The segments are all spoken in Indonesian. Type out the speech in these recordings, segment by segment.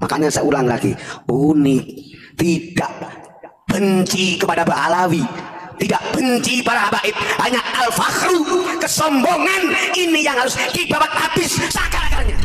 Makanya saya ulang lagi, unik, tidak benci kepada Ba'alawi, tidak benci para habaib, hanya al-fakhru, kesombongan ini yang harus dibabat habis sakar-akarnya.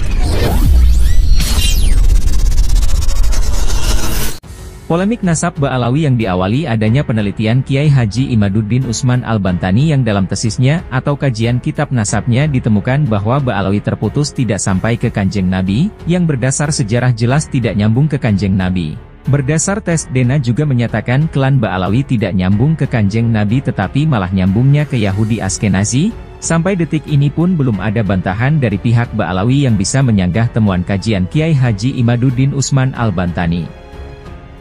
Polemik nasab Ba'alawi yang diawali adanya penelitian Kiai Haji Imaduddin Usman Al-Bantani yang dalam tesisnya atau kajian kitab nasabnya ditemukan bahwa Ba'alawi terputus tidak sampai ke Kanjeng Nabi, yang berdasar sejarah jelas tidak nyambung ke Kanjeng Nabi. Berdasar tes DNA juga menyatakan klan Ba'alawi tidak nyambung ke Kanjeng Nabi tetapi malah nyambungnya ke Yahudi Askenazi. Sampai detik ini pun belum ada bantahan dari pihak Ba'alawi yang bisa menyanggah temuan kajian Kiai Haji Imaduddin Usman Al-Bantani.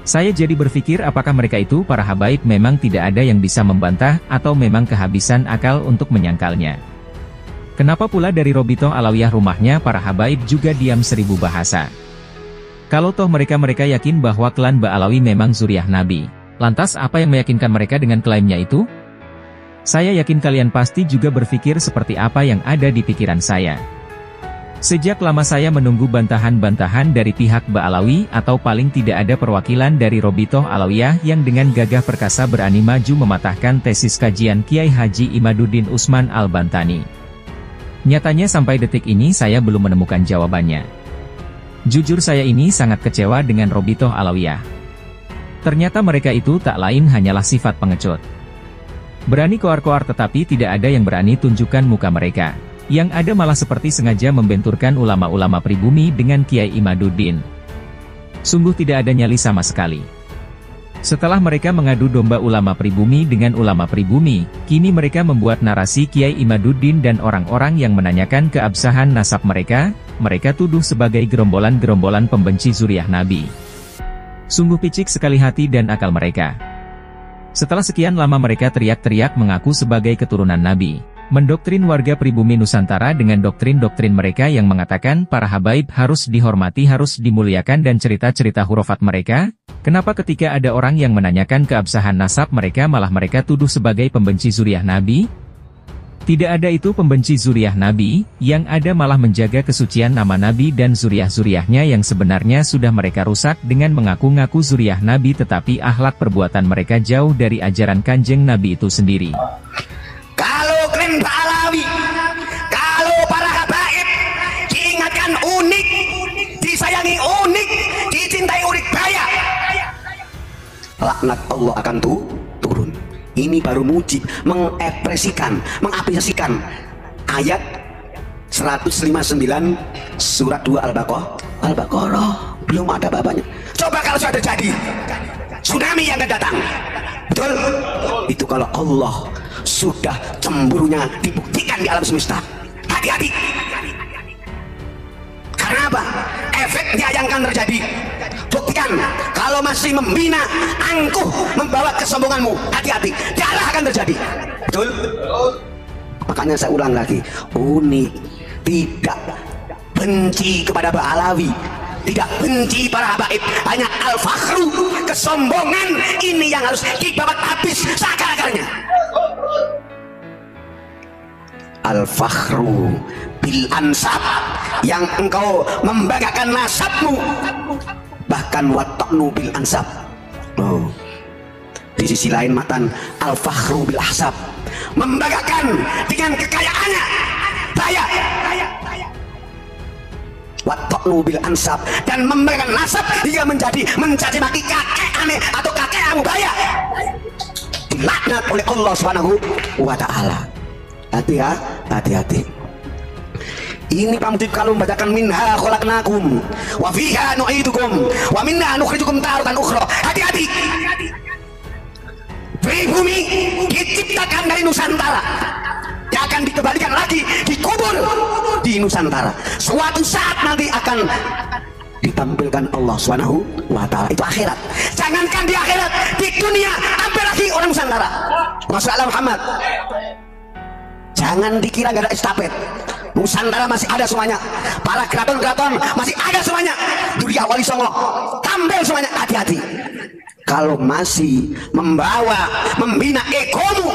Saya jadi berpikir apakah mereka itu para habaib memang tidak ada yang bisa membantah atau memang kehabisan akal untuk menyangkalnya. Kenapa pula dari Robitoh Alawiyah rumahnya para habaib juga diam 1000 bahasa? Kalau toh mereka yakin bahwa klan Ba'alawi memang zuriah Nabi, lantas apa yang meyakinkan mereka dengan klaimnya itu? Saya yakin kalian pasti juga berpikir seperti apa yang ada di pikiran saya. Sejak lama saya menunggu bantahan-bantahan dari pihak Ba'alawi atau paling tidak ada perwakilan dari Robitoh Alawiyah yang dengan gagah perkasa berani maju mematahkan tesis kajian Kiai Haji Imaduddin Usman Al-Bantani. Nyatanya sampai detik ini saya belum menemukan jawabannya. Jujur saya ini sangat kecewa dengan Robitoh Alawiyah. Ternyata mereka itu tak lain hanyalah sifat pengecut. Berani koar-koar tetapi tidak ada yang berani tunjukkan muka mereka. Yang ada malah seperti sengaja membenturkan ulama-ulama pribumi dengan Kiai Imaduddin. Sungguh tidak ada nyali sama sekali. Setelah mereka mengadu domba ulama pribumi dengan ulama pribumi, kini mereka membuat narasi Kiai Imaduddin dan orang-orang yang menanyakan keabsahan nasab mereka tuduh sebagai gerombolan-gerombolan pembenci zuriah Nabi. Sungguh picik sekali hati dan akal mereka. Setelah sekian lama mereka teriak-teriak mengaku sebagai keturunan Nabi. Mendoktrin warga pribumi Nusantara dengan doktrin-doktrin mereka yang mengatakan para habaib harus dihormati, harus dimuliakan dan cerita-cerita hurufat mereka. Kenapa ketika ada orang yang menanyakan keabsahan nasab mereka malah mereka tuduh sebagai pembenci zuriah Nabi? Tidak ada itu pembenci zuriah Nabi, yang ada malah menjaga kesucian nama Nabi dan zuriah-zuriahnya yang sebenarnya sudah mereka rusak dengan mengaku-ngaku zuriah Nabi tetapi akhlak perbuatan mereka jauh dari ajaran Kanjeng Nabi itu sendiri. Kalau klan Ba'alawi, kalau para habaib diingatkan unik, disayangi unik, dicintai unik baya, laknat Allah akan turun. Ini baru mujib, mengekspresikan, mengapresiasikan ayat 159 surat 2 Al-Baqarah. Belum ada babanya. Coba kalau sudah terjadi tsunami yang akan datang, betul? Itu kalau Allah sudah cemburunya dibuktikan di alam semesta. Hati-hati. Karena apa? Efeknya yang akan terjadi. Buktikan. Kalau masih membina, angkuh, membawa kesombonganmu, hati-hati. Darah akan terjadi. Betul? Makanya saya ulang lagi. Unik, tidak benci kepada Ba'alawi, tidak benci para habaib, hanya al-fakhru, kesombongan ini yang harus dibabat habis sakar-akarnya. Al-fakhru bil ansab, yang engkau membanggakan nasabmu, bahkan watta'nu bil ansab. Di sisi lain matan al-fakhru bil ahsab, membanggakan dengan kekayaannya, daya, watta'nu bil ansab, dan membanggakan nasab hingga mencaci maki kakek aneh atau kakek Abu Baya, dilaknat oleh Allah Subhanahu wa ta'ala. Hati-hati. Ini pamtib kalau membacakan minha khalaqnakum wa fiha nu'idukum wa minha nukhrijukum taratan ukhra. Hati-hati. Pribumi diciptakan dari Nusantara, yang akan dikembalikan lagi, dikubur di Nusantara. Suatu saat nanti akan ditampilkan Allah Subhanahu wa ta'ala. Itu akhirat. Jangankan di akhirat, di dunia ambil lagi orang Nusantara. Rasulullah Muhammad, jangan dikira gak ada estafet. Nusantara masih ada semuanya. Para keraton-keraton masih ada semuanya. Duria Wali Songo tampil semuanya. Hati-hati. Kalau masih membina egomu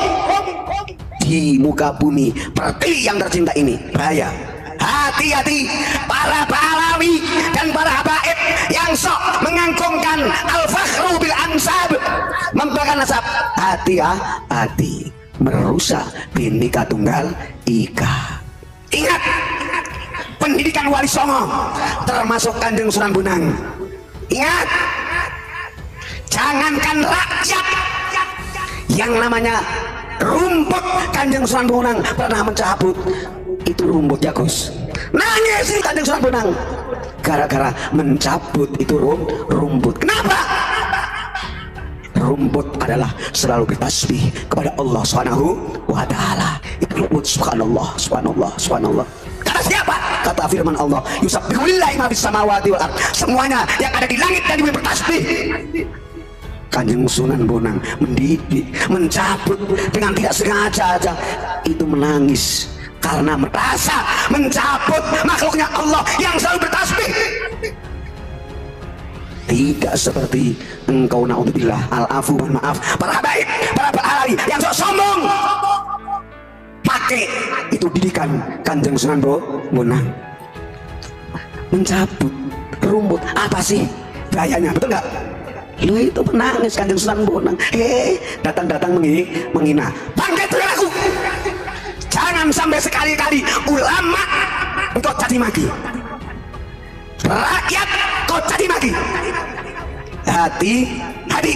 di muka bumi pertiwi yang tercinta ini, bahaya. Hati-hati para Ba'alawi dan para habaib yang menjatuhkan nasab, hati-hati merusak Bhinneka Tunggal Ika. Ingat, pendidikan Wali Songo termasuk Kanjeng Sunan Bonang. Ingat, jangankan rakyat, yang namanya rumput Kanjeng Sunan Bonang pernah mencabut itu rumput ya Gus. Nangis sih Kanjeng Sunan Bonang gara-gara mencabut itu rumput. Kenapa? Rumput adalah selalu bertasbih kepada Allah Subhanahu wa taala. Itu rumput, subhanallah, subhanallah, subhanallah. Kata siapa? Kata firman Allah, yusabbihu lillahi ma fis samawati wal ardh. Semuanya yang ada di langit dan di bumi bertasbih. Kanjeng Sunan Bonang mendidik, mencabut dengan tidak sengaja aja, itu menangis karena merasa mencabut makhluknya Allah yang selalu bertasbih. Tidak seperti engkau, naudzubillah, al-afu, mohon maaf, para habaib, para Alawi yang sok sombong pakai itu didikan Kanjeng Sunan Bonang. Mencabut rumput apa sih bahayanya, betul nggak? Lu itu menangis Kanjeng Sunan Bonang, datang-datang menghina. Bangkit aku, jangan sampai sekali-kali ulama engkau caci maki, rakyat kau caci maki. Hati-hati.